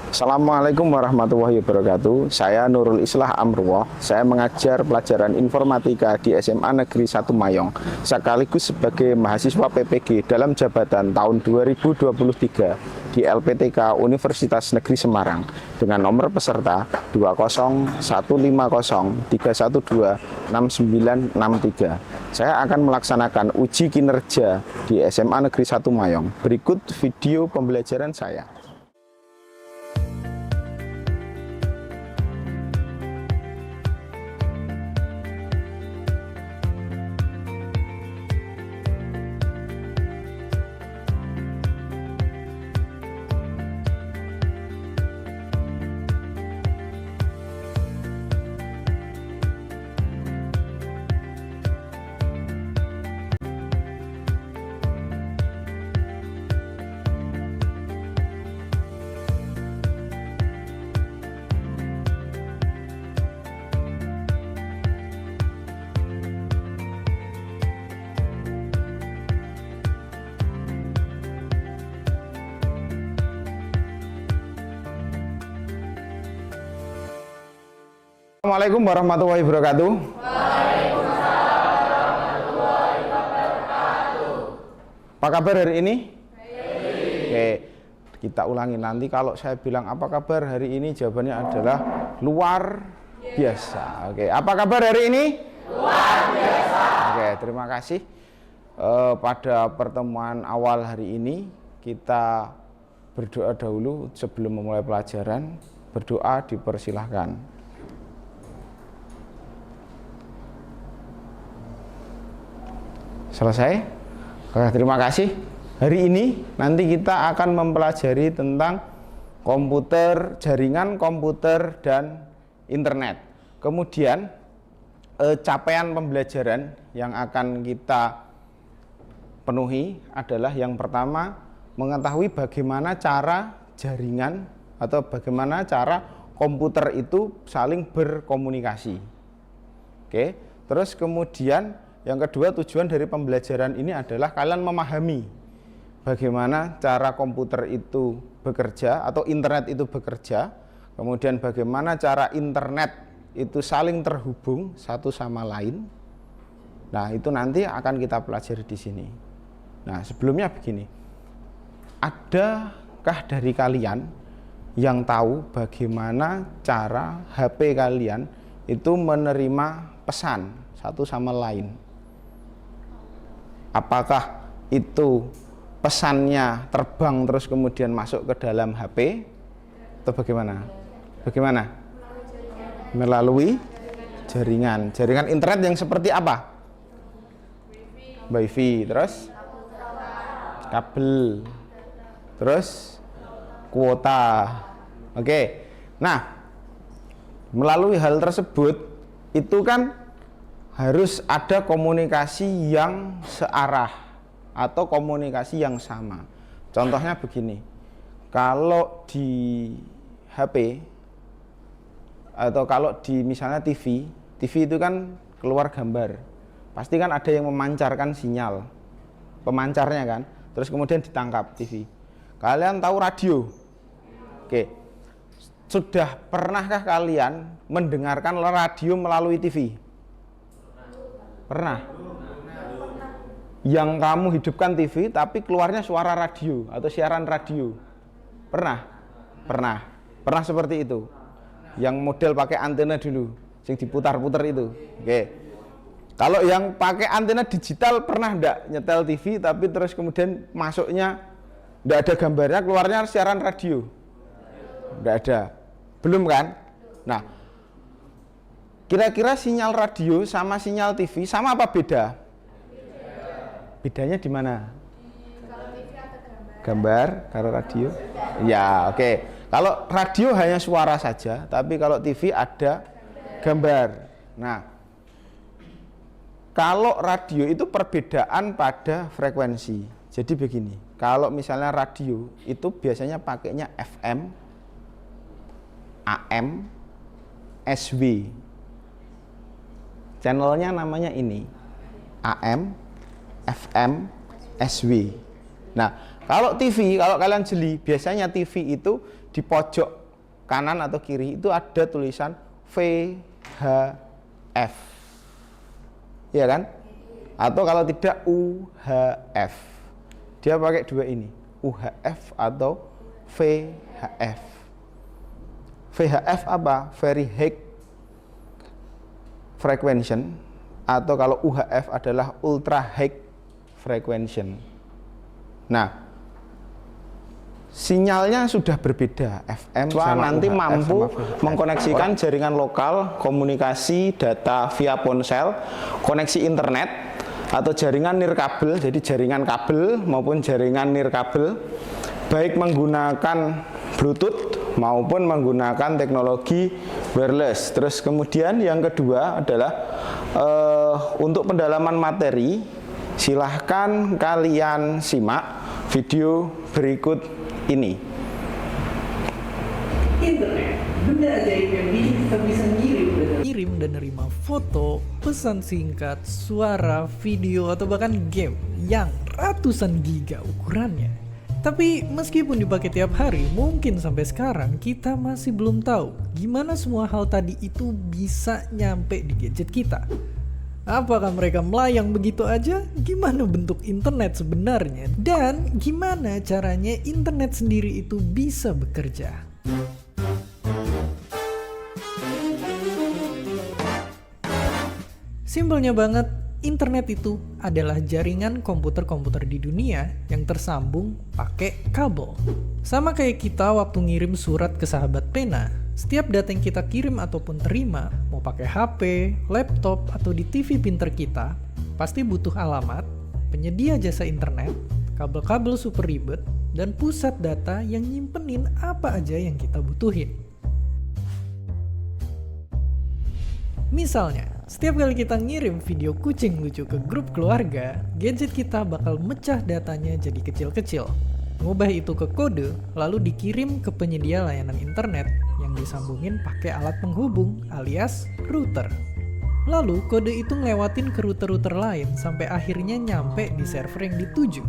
Assalamualaikum warahmatullahi wabarakatuh. Saya Nurul Islah Amrullah. Saya mengajar pelajaran informatika di SMA Negeri 1 Mayong, sekaligus sebagai mahasiswa PPG dalam jabatan tahun 2023 di LPTK Universitas Negeri Semarang dengan nomor peserta 2015031236963. Saya akan melaksanakan uji kinerja di SMA Negeri 1 Mayong. Berikut video pembelajaran saya. Assalamualaikum warahmatullahi wabarakatuh. Apa kabar hari ini? Oke, kita ulangi nanti. Kalau saya bilang apa kabar hari ini, jawabannya adalah luar biasa. Oke, apa kabar hari ini? Luar biasa. Oke, terima kasih. Pada pertemuan awal hari ini kita berdoa dahulu sebelum memulai pelajaran. Berdoa dipersilahkan. Selesai? Oke, terima kasih. Hari ini nanti kita akan mempelajari tentang komputer, jaringan komputer dan internet. Kemudian capaian pembelajaran yang akan kita penuhi adalah yang pertama, mengetahui bagaimana cara jaringan atau bagaimana cara komputer itu saling berkomunikasi. Oke, terus kemudian yang kedua, tujuan dari pembelajaran ini adalah kalian memahami bagaimana cara komputer itu bekerja atau internet itu bekerja, kemudian bagaimana cara internet itu saling terhubung satu sama lain. Nah, itu nanti akan kita pelajari di sini. Nah, sebelumnya begini. Adakah dari kalian yang tahu bagaimana cara HP kalian itu menerima pesan satu sama lain? Apakah itu pesannya terbang terus kemudian masuk ke dalam HP atau bagaimana? Bagaimana? Melalui jaringan. Jaringan internet yang seperti apa? Wifi, terus kabel, terus kuota. Oke. Nah, melalui hal tersebut itu kan harus ada komunikasi yang searah atau komunikasi yang sama. Contohnya begini, kalau di HP atau kalau di misalnya TV itu kan keluar gambar, pasti kan ada yang memancarkan sinyal, pemancarnya kan, terus kemudian ditangkap TV. Kalian tahu radio? Oke, sudah pernahkah kalian mendengarkan radio melalui TV? Pernah? Yang kamu hidupkan TV tapi keluarnya suara radio atau siaran radio. Pernah? Pernah. Pernah seperti itu. Yang model pakai antena dulu, yang diputar-putar itu. Oke. Kalau yang pakai antena digital pernah enggak nyetel TV tapi terus kemudian masuknya enggak ada gambarnya, keluarnya siaran radio? Enggak ada. Belum kan? Nah, kira-kira sinyal radio sama sinyal TV sama apa beda? Bedanya di mana? Kalau TV ada Gambar, kalau radio? Ya, oke. Kalau radio hanya suara saja, tapi kalau TV ada gambar. Nah, kalau radio itu perbedaan pada frekuensi. Jadi begini, kalau misalnya radio itu biasanya pakainya FM, AM, SW. Channelnya namanya ini AM, FM, SW. Nah, Kalau TV, kalau kalian jeli, biasanya TV itu di pojok kanan atau kiri itu ada tulisan VHF, ya kan? Atau kalau tidak UHF, dia pakai dua ini, UHF atau VHF. VHF apa? Very high frequency, atau kalau UHF adalah ultra high frequency. Nah, sinyalnya sudah berbeda, FM sama nanti UHF mampu mengkoneksikan jaringan lokal, komunikasi data via ponsel, koneksi internet atau jaringan nirkabel, jadi jaringan kabel maupun jaringan nirkabel, baik menggunakan Bluetooth maupun menggunakan teknologi wireless. Terus kemudian yang kedua adalah untuk pendalaman materi, silahkan kalian simak video berikut ini. Internet, benda ajaib yang bikin kita bisa ngirim dan nerima foto, pesan singkat, suara, video, atau bahkan game yang ratusan giga ukurannya. Tapi meskipun dipakai tiap hari, mungkin sampai sekarang kita masih belum tahu gimana semua hal tadi itu bisa nyampe di gadget kita. Apakah mereka melayang begitu aja? Gimana bentuk internet sebenarnya? Dan gimana caranya internet sendiri itu bisa bekerja? Simpelnya banget, internet itu adalah jaringan komputer-komputer di dunia yang tersambung pakai kabel. Sama kayak kita waktu ngirim surat ke sahabat pena. Setiap data yang kita kirim ataupun terima, mau pakai HP, laptop, atau di TV pinter kita, pasti butuh alamat, penyedia jasa internet, kabel-kabel super ribet, dan pusat data yang nyimpenin apa aja yang kita butuhin. Misalnya, setiap kali kita ngirim video kucing lucu ke grup keluarga, gadget kita bakal mecah datanya jadi kecil-kecil. Ngubah itu ke kode, lalu dikirim ke penyedia layanan internet yang disambungin pakai alat penghubung alias router. Lalu kode itu ngelewatin ke router-router lain sampai akhirnya nyampe di server yang dituju.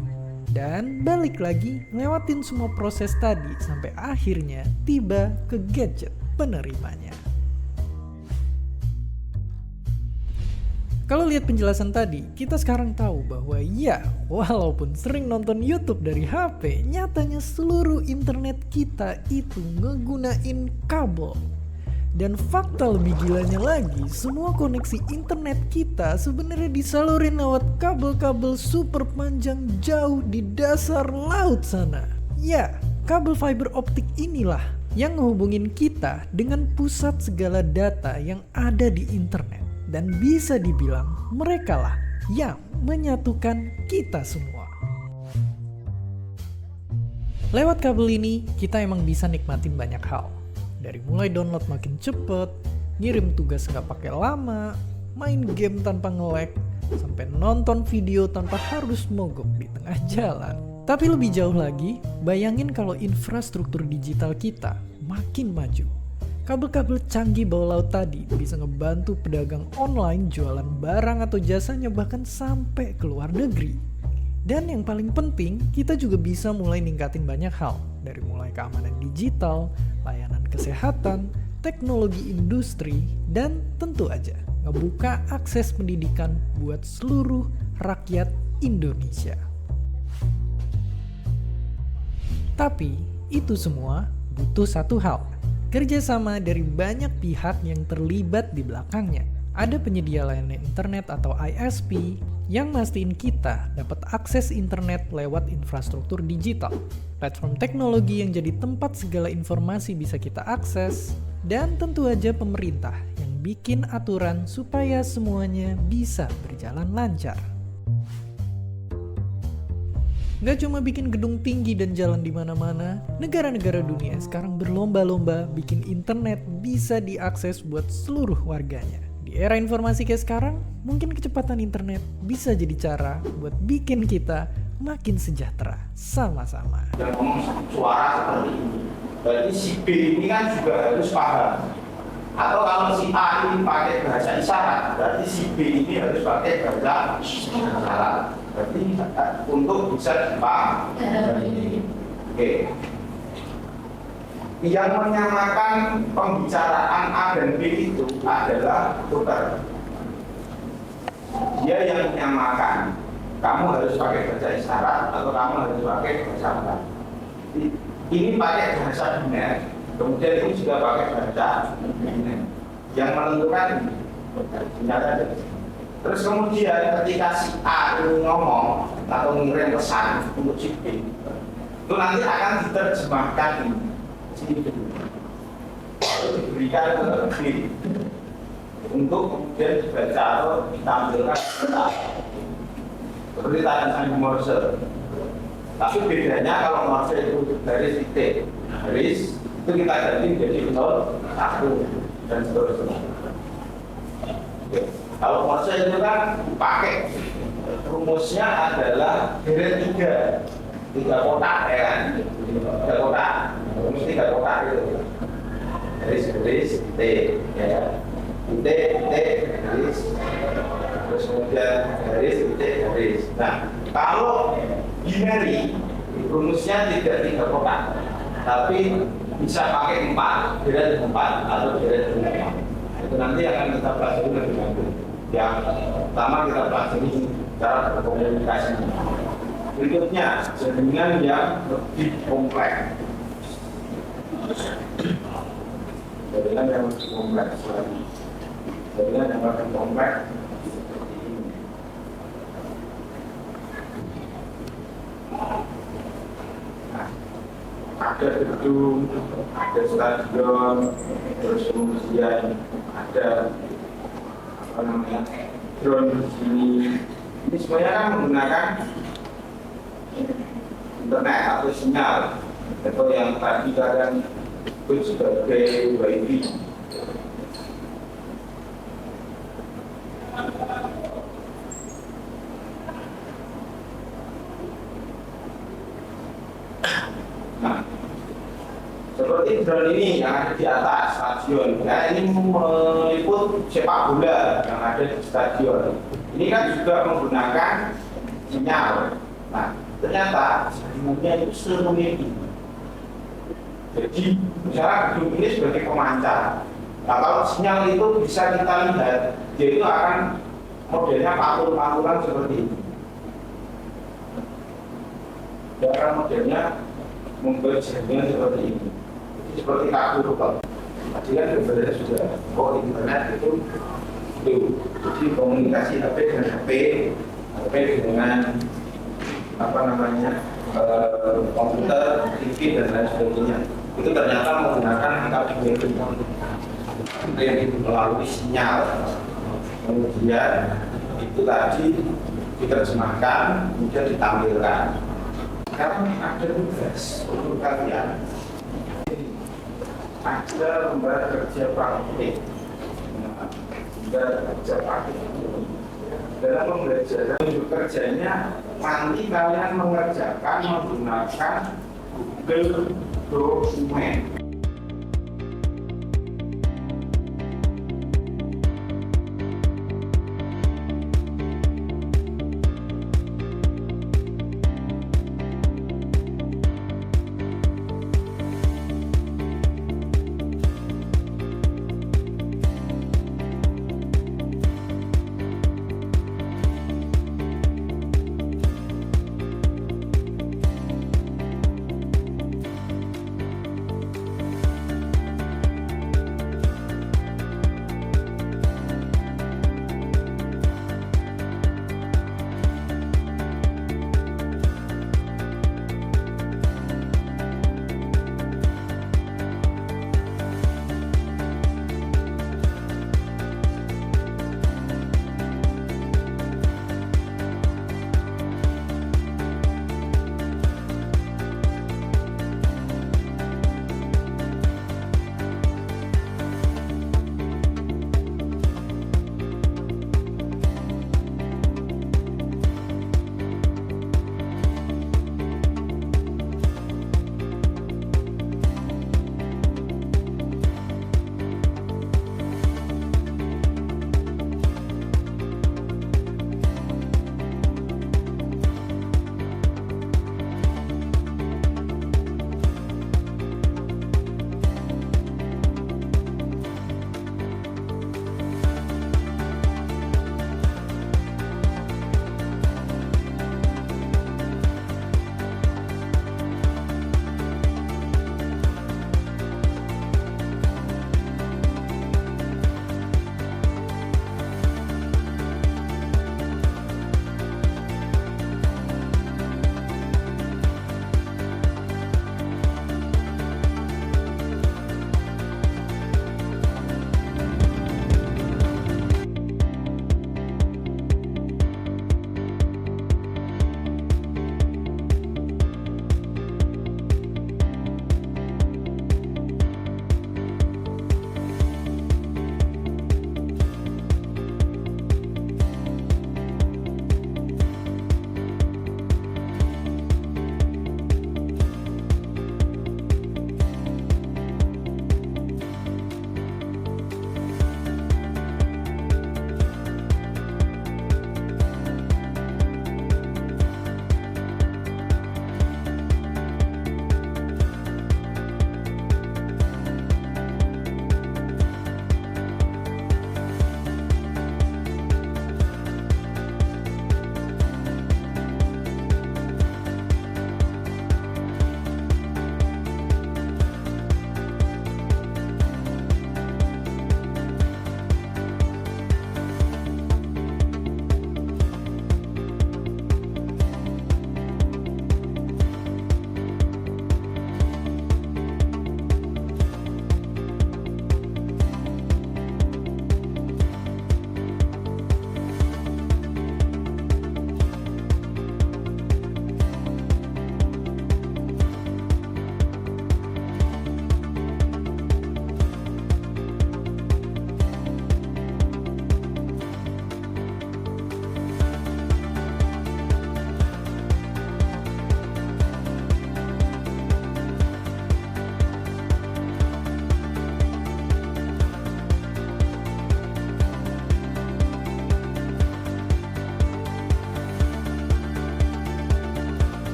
Dan balik lagi ngelewatin semua proses tadi sampai akhirnya tiba ke gadget penerimanya. Kalau lihat penjelasan tadi, kita sekarang tahu bahwa ya, walaupun sering nonton YouTube dari HP, nyatanya seluruh internet kita itu ngegunain kabel. Dan fakta lebih gilanya lagi, semua koneksi internet kita sebenarnya disalurin lewat kabel-kabel super panjang jauh di dasar laut sana. Ya, kabel fiber optik inilah yang ngehubungin kita dengan pusat segala data yang ada di internet. Dan bisa dibilang merekalah yang menyatukan kita semua. Lewat kabel ini, kita emang bisa nikmatin banyak hal. Dari mulai download makin cepet, ngirim tugas nggak pakai lama, main game tanpa nge-lag, sampai nonton video tanpa harus mogok di tengah jalan. Tapi lebih jauh lagi, bayangin kalau infrastruktur digital kita makin maju. Kabel-kabel canggih bawah laut tadi bisa ngebantu pedagang online jualan barang atau jasanya bahkan sampai ke luar negeri. Dan yang paling penting, kita juga bisa mulai ningkatin banyak hal. Dari mulai keamanan digital, layanan kesehatan, teknologi industri, dan tentu aja ngebuka akses pendidikan buat seluruh rakyat Indonesia. Tapi itu semua butuh satu hal. Kerjasama dari banyak pihak yang terlibat di belakangnya. Ada penyedia layanan internet atau ISP yang mastiin kita dapat akses internet lewat infrastruktur digital. Platform teknologi yang jadi tempat segala informasi bisa kita akses. Dan tentu aja pemerintah yang bikin aturan supaya semuanya bisa berjalan lancar. Gak cuma bikin gedung tinggi dan jalan di mana-mana, negara-negara dunia sekarang berlomba-lomba bikin internet bisa diakses buat seluruh warganya. Di era informasi kayak sekarang, mungkin kecepatan internet bisa jadi cara buat bikin kita makin sejahtera sama-sama. Dan ngomong suara seperti ini, berarti si B ini kan juga harus paham. Atau kalau si A ini pakai bahasa isyarat, berarti si B ini harus pakai bahasa isyarat. Berarti untuk bisa dipahami. Oke. Yang menyamakan pembicaraan A dan B itu adalah tutor. Dia yang menyamakan. Kamu harus pakai bahasa isyarat atau kamu harus pakai bahasa apa? Ini pakai bahasa biner, kemudian ini juga pakai bahasa biner. Yang menentukan ternyata. Terus kemudian ketika si A ini ngomong atau mengirim pesan untuk si B, itu nanti akan diterjemahkan diberikan ke B untuk kemudian dibaca atau ditampilkan seperti tanda Morse. Tapi bedanya kalau Morse itu garis titik, garis itu kita ganti menjadi 0, 1 dan seterusnya. Kalau Morse itu kan pakai rumusnya adalah deret 3 kotak ya kan, 3 kotak, rumus 3 kotak gitu. Garis titik, ya, titik garis, terus kemudian garis titik garis. Nah, kalau binary rumusnya tidak 3 kotak, tapi bisa pakai 4, deret 4 atau deret 5. Itu nanti akan kita pelajari lebih lanjut. Yang pertama kita pelajari cara berkomunikasi. Berikutnya jaringan yang lebih kompleks. Jaringan yang lebih kompleks lagi. Jaringan yang lebih kompleks seperti ini. Nah, ada gedung, ada stadion, terus kemudian ada drone di sini. Ini semuanya kan menggunakan internet atau sinyal atau yang tadi kalian sebut sebagai Wi-Fi. Nah, seperti drone ini yang ada di atas stadion, ya, ini meliput sepak bola yang ada di stadion. Ini kan juga menggunakan sinyal. Nah, ternyata jaringannya itu serumit ini. Jadi, misalnya gedung ini sebagai pemancar. Nah, kalau sinyal itu bisa kita lihat, dia itu akan modelnya pantul-pantulan seperti ini. Dia akan modelnya membuat jaringan seperti ini. Seperti kartu rupal. Tadi kan sebenarnya sudah internet itu. Jadi komunikasi HP dengan HP dengan apa namanya komputer, TV dan lain sebagainya. Itu ternyata menggunakan angka binary melalui sinyal. Kemudian itu tadi diterjemahkan, kemudian ditampilkan. Sekarang ada tugas untuk kalian. Ada lembar kerja praktik. Lembar kerja praktik. Dalam pembelajaran kerjanya nanti kalian mengerjakan menggunakan Google Dokumen.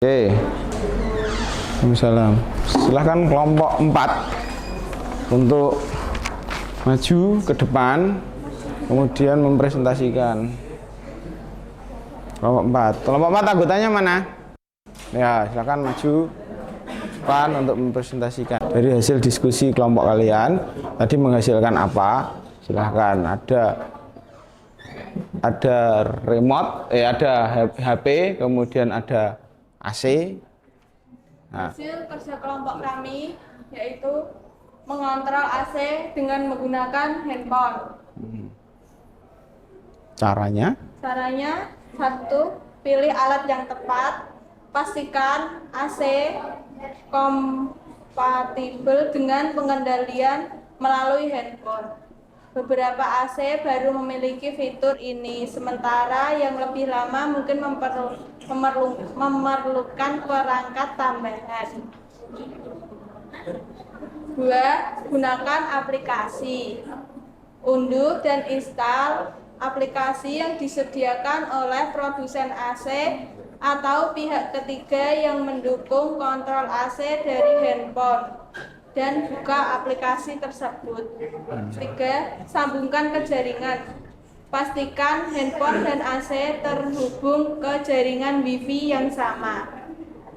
Oke. Waalaikumsalam. Silahkan kelompok 4 untuk maju ke depan, kemudian mempresentasikan. Kelompok 4. Kelompok 4 anggotanya mana? Ya, silakan maju depan untuk mempresentasikan. Dari hasil diskusi kelompok kalian tadi menghasilkan apa? Silahkan. Ada remote, ada HP, kemudian ada AC. Nah. Hasil kerja kelompok kami yaitu mengontrol AC dengan menggunakan handphone. Caranya? Caranya, 1. Pilih alat yang tepat. Pastikan AC kompatibel dengan pengendalian melalui handphone. Beberapa AC baru memiliki fitur ini, sementara yang lebih lama mungkin memerlukan perangkat tambahan. 2. Gunakan aplikasi. Unduh dan install aplikasi yang disediakan oleh produsen AC atau pihak ketiga yang mendukung kontrol AC dari handphone dan buka aplikasi tersebut. 3. Sambungkan ke jaringan. Pastikan handphone dan AC terhubung ke jaringan Wi-Fi yang sama.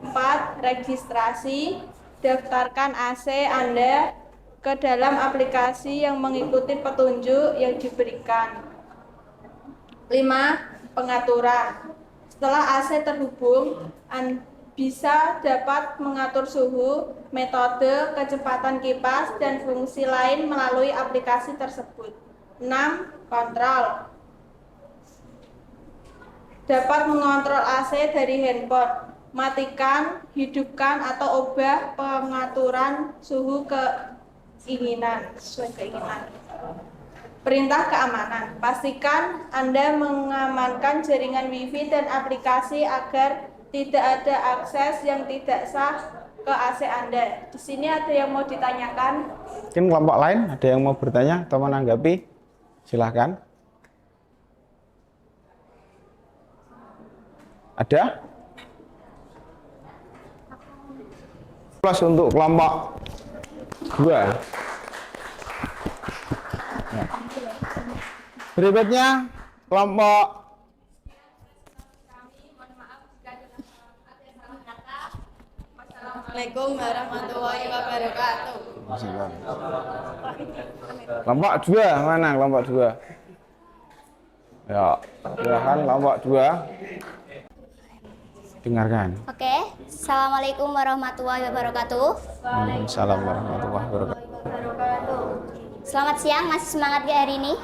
4. Registrasi. Daftarkan AC Anda ke dalam aplikasi yang mengikuti petunjuk yang diberikan. 5. Pengaturan. Setelah AC terhubung, bisa dapat mengatur suhu, metode, kecepatan kipas, dan fungsi lain melalui aplikasi tersebut. 6. Kontrol. Dapat mengontrol AC dari handphone. Matikan, hidupkan, atau ubah pengaturan suhu sesuai keinginan. Perintah keamanan. Pastikan Anda mengamankan jaringan Wi-Fi dan aplikasi agar tidak ada akses yang tidak sah ke AC Anda. Di sini ada yang mau ditanyakan? Mungkin kelompok lain ada yang mau bertanya atau menanggapi? Silahkan. Ada? Plus untuk kelompok 2. Berikutnya kelompok Assalamualaikum warahmatullahi wabarakatuh. Kelompok 2 mana kelompok 2? Ya, silakan kelompok 2. Dengarkan. Oke, Assalamualaikum warahmatullahi wabarakatuh. Waalaikumsalam warahmatullahi wabarakatuh. Selamat siang, masih semangat gak hari ini?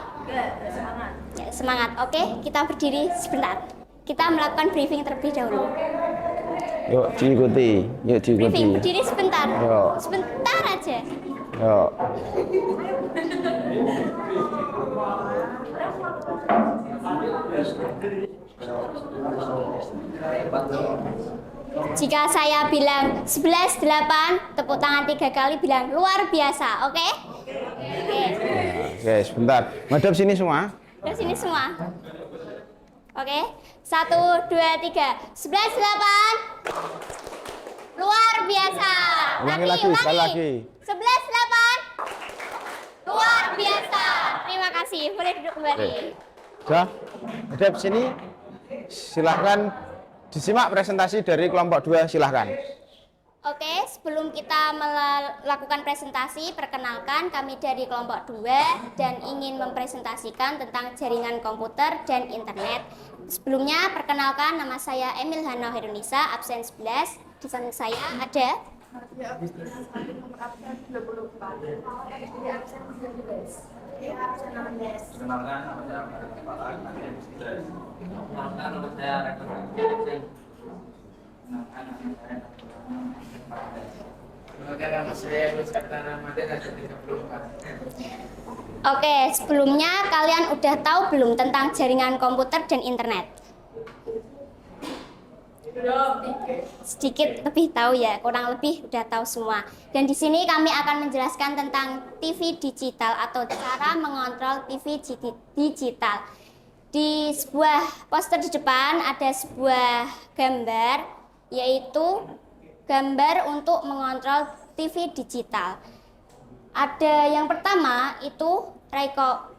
Semangat. Ya, semangat. Oke, kita berdiri sebentar. Kita melakukan briefing terlebih dahulu. Yuk diikuti, Briefing, berdiri sebentar. Yuk. Sebentar aja. Yuk. Jika saya bilang 11-8, tepuk tangan 3 kali bilang luar biasa, oke? Oke. Oke, sebentar. Madep sini semua. Dari sini semua. Oke, 1, 2, 3. 11-8. Luar biasa. Ulangi lagi, sekali lagi. 11-8. Luar biasa. Terima kasih. Boleh duduk kembali. Sudah, madep sini. Silahkan disimak presentasi dari kelompok 2, silahkan. Oke, sebelum kita melakukan presentasi, perkenalkan kami dari kelompok 2 dan ingin mempresentasikan tentang jaringan komputer dan internet. Sebelumnya, perkenalkan nama saya Emil Hana Herunisa, absen 11. Di samping saya ada Oke, sebelumnya kalian udah tahu belum tentang jaringan komputer dan internet? Sedikit lebih tahu ya, kurang lebih udah tahu semua. Dan di sini kami akan menjelaskan tentang TV digital atau cara mengontrol TV digital. Di sebuah poster di depan ada sebuah gambar yaitu gambar untuk mengontrol TV digital. Ada yang pertama itu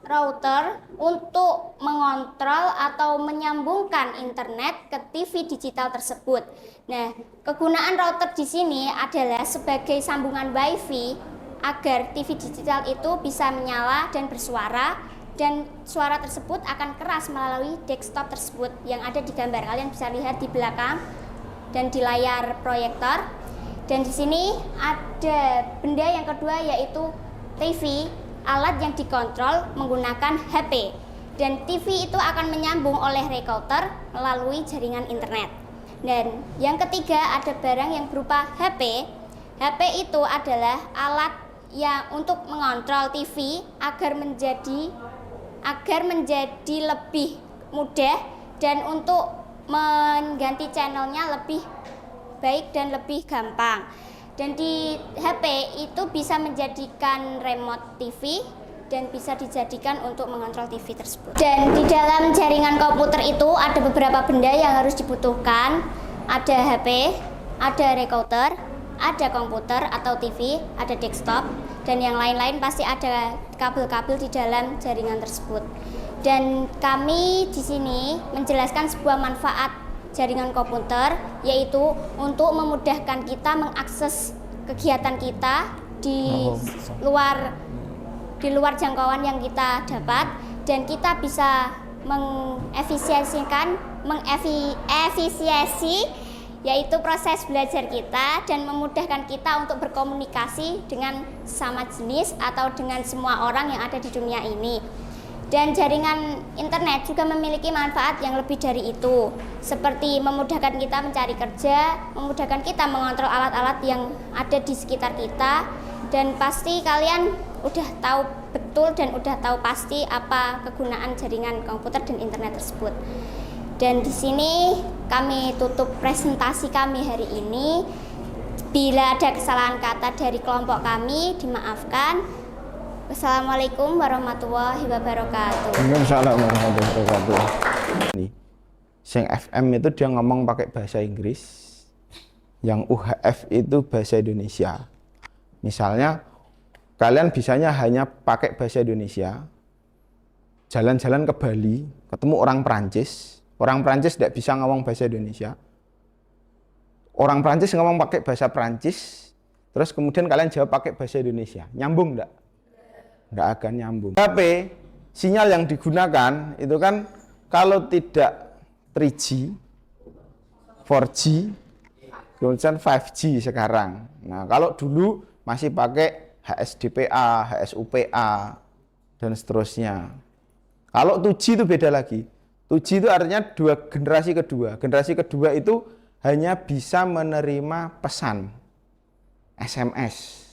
router untuk mengontrol atau menyambungkan internet ke TV digital tersebut. Nah, kegunaan router di sini adalah sebagai sambungan WiFi agar TV digital itu bisa menyala dan bersuara, dan suara tersebut akan keras melalui desktop tersebut yang ada di gambar. Kalian bisa lihat di belakang dan di layar proyektor. Dan di sini ada benda yang kedua yaitu TV, alat yang dikontrol menggunakan HP. Dan TV itu akan menyambung oleh router melalui jaringan internet. Dan yang ketiga ada barang yang berupa HP. HP itu adalah alat yang untuk mengontrol TV agar menjadi lebih mudah dan untuk mengganti channelnya lebih baik dan lebih gampang. Dan di HP itu bisa menjadikan remote TV dan bisa dijadikan untuk mengontrol TV tersebut. Dan di dalam jaringan komputer itu ada beberapa benda yang harus dibutuhkan. Ada HP, ada router, ada komputer atau TV, ada desktop, dan yang lain-lain pasti ada kabel-kabel di dalam jaringan tersebut. Dan kami di sini menjelaskan sebuah manfaat jaringan komputer, yaitu untuk memudahkan kita mengakses kegiatan kita di luar jangkauan yang kita dapat, dan kita bisa mengefisiensi yaitu proses belajar kita dan memudahkan kita untuk berkomunikasi dengan sama jenis atau dengan semua orang yang ada di dunia ini. Dan jaringan internet juga memiliki manfaat yang lebih dari itu, seperti memudahkan kita mencari kerja, memudahkan kita mengontrol alat-alat yang ada di sekitar kita, dan pasti kalian udah tahu betul dan udah tahu pasti apa kegunaan jaringan komputer dan internet tersebut. Dan di sini kami tutup presentasi kami hari ini. Bila ada kesalahan kata dari kelompok kami, dimaafkan. Wassalamualaikum warahmatullahi wabarakatuh. Waalaikumsalam warahmatullahi wabarakatuh. Sing FM itu dia ngomong pakai bahasa Inggris, yang UHF itu bahasa Indonesia. Misalnya kalian bisanya hanya pakai bahasa Indonesia, jalan-jalan ke Bali, ketemu orang Perancis tidak bisa ngomong bahasa Indonesia. Orang Perancis ngomong pakai bahasa Perancis, terus kemudian kalian jawab pakai bahasa Indonesia. Nyambung enggak? Enggak akan nyambung. HP, sinyal yang digunakan itu kan kalau tidak 3G, 4G, kemudian 5G sekarang. Nah, kalau dulu masih pakai HSDPA, HSUPA, dan seterusnya. Kalau 2G itu beda lagi. 2G itu artinya generasi kedua. Generasi kedua itu hanya bisa menerima pesan SMS,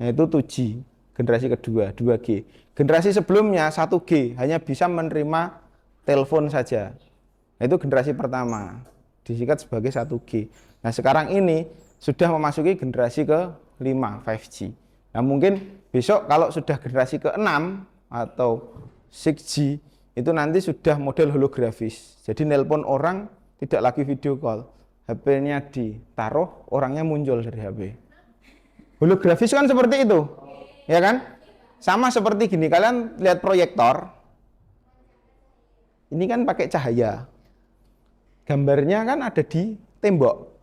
yaitu 2G. Generasi kedua, 2G. Generasi sebelumnya 1G, hanya bisa menerima telepon saja. Itu generasi pertama, disingkat sebagai 1G. Nah, sekarang ini sudah memasuki generasi ke-5, 5G. Nah, mungkin besok kalau sudah generasi ke-6 atau 6G, itu nanti sudah model holografis. Jadi nelpon orang tidak lagi video call. HP-nya ditaruh, orangnya muncul dari HP. Holografis kan seperti itu. Ya kan? Sama seperti gini, kalian lihat proyektor. Ini kan pakai cahaya. Gambarnya kan ada di tembok.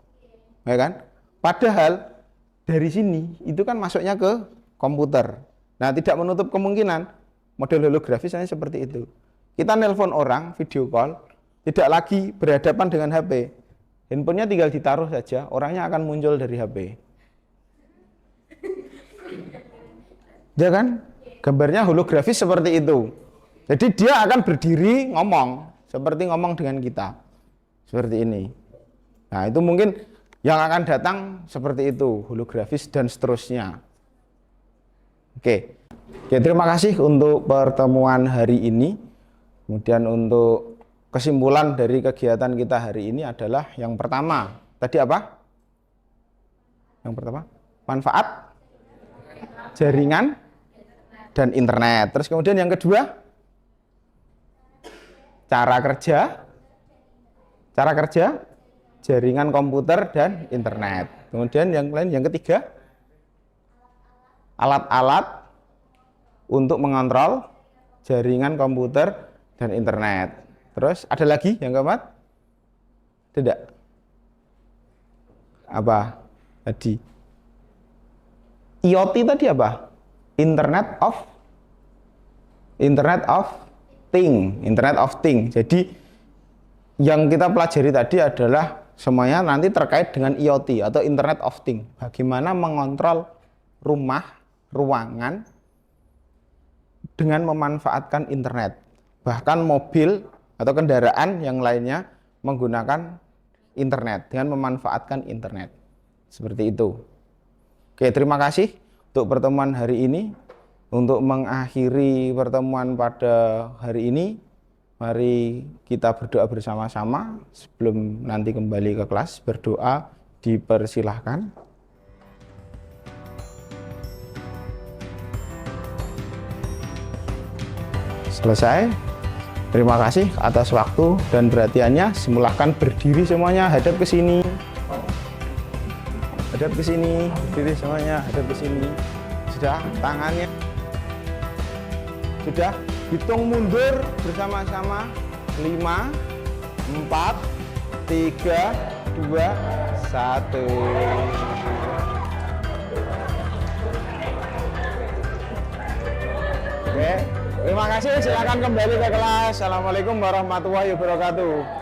Ya kan? Padahal dari sini itu kan masuknya ke komputer. Nah, tidak menutup kemungkinan model holografisnya seperti itu. Kita nelpon orang, video call, tidak lagi berhadapan dengan HP. Handphonenya tinggal ditaruh saja, orangnya akan muncul dari HP. Ya kan? Gambarnya holografis seperti itu. Jadi dia akan berdiri ngomong, seperti ngomong dengan kita. Seperti ini. Nah, itu mungkin yang akan datang seperti itu, holografis dan seterusnya. Oke. Terima kasih untuk pertemuan hari ini. Kemudian untuk kesimpulan dari kegiatan kita hari ini adalah yang pertama. Tadi apa? Yang pertama, manfaat jaringan dan internet. Terus kemudian yang kedua, cara kerja jaringan komputer dan internet. Kemudian yang lain, yang ketiga, alat-alat untuk mengontrol jaringan komputer dan internet. Terus ada lagi yang keempat? Tidak. Apa tadi? IoT tadi apa? Internet of Thing. Jadi yang kita pelajari tadi adalah semuanya nanti terkait dengan IoT atau Internet of Thing. Bagaimana mengontrol rumah, ruangan dengan memanfaatkan internet. Bahkan mobil atau kendaraan yang lainnya menggunakan internet dengan memanfaatkan internet. Seperti itu. Oke, terima kasih untuk pertemuan hari ini. Untuk mengakhiri pertemuan pada hari ini, mari kita berdoa bersama-sama sebelum nanti kembali ke kelas. Berdoa dipersilahkan. Selesai. Terima kasih atas waktu dan perhatiannya. Silahkan berdiri semuanya, hadap ke sini. Hadap ke sini, berdiri semuanya, hadap ke sini. Sudah, tangannya. Sudah, hitung mundur bersama-sama. 5, 4, 3, 2, 1. Oke. Terima kasih, silakan kembali ke kelas. Assalamualaikum warahmatullahi wabarakatuh.